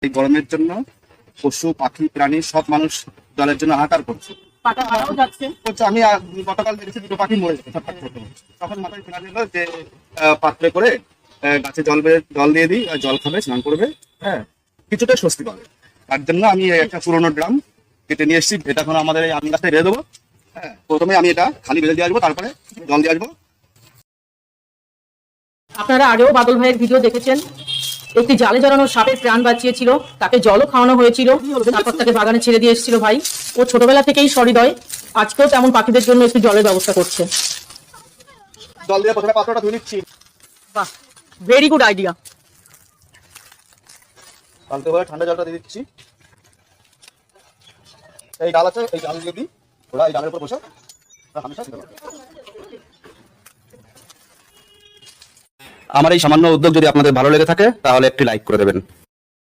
এই গরমের জন্য পশু পাখি প্রাণী সব মানুষ জলের জন্য হাহাকার করছে। আমি গতকাল দেখেছি দুটো পাখি মরে যাচ্ছে, তখন মাথায় ফেলা দিল যে পাত্রে করে গাছে জল দিয়ে দিই, জল খাবে, স্নান করবে, হ্যাঁ কিছুটা স্বস্তি পাবে। তার জন্য আমি একটা পুরোনো ড্রাম কেটে নিয়ে এসেছি। এটা এখন আমাদের এই আম গাছটায় বেঁধে দেবো। হ্যাঁ, প্রথমে আমি এটা খালি বেঁধে দিয়ে আসবো, তারপরে জল দিয়ে আসবো। আপনারা আগেও বাদল ভাইয়ের ভিডিও দেখেছেন। একটি জালে জড়ানো সাপের প্রাণ বাঁচিয়েছিল, তাকে জলও খাওয়ানো হয়েছিল, তারপর তাকে বাগানে ছেড়ে দিয়ে এসেছিল ভাই। ও ছোটবেলা থেকেই সহৃদয়, আজকেও তেমন পাখিদের জন্য একটু জলের ব্যবস্থা করছে। জল দিয়ে প্রথমে পাত্রটা ধুয়ে নিচ্ছি। বাহ, ভেরি গুড আইডিয়া। পাল্টে করে ঠান্ডা জলটা দিয়ে দিচ্ছি। এই ডাল আছে, এই ডাল দিয়ে দিই, ওরা এই ডালের উপর বসে হামেশা খেতে পারবে। আমার এই সামান্য উদ্যোগ যদি আপনাদের ভালো লেগে থাকে তাহলে একটি লাইক করে দেবেন।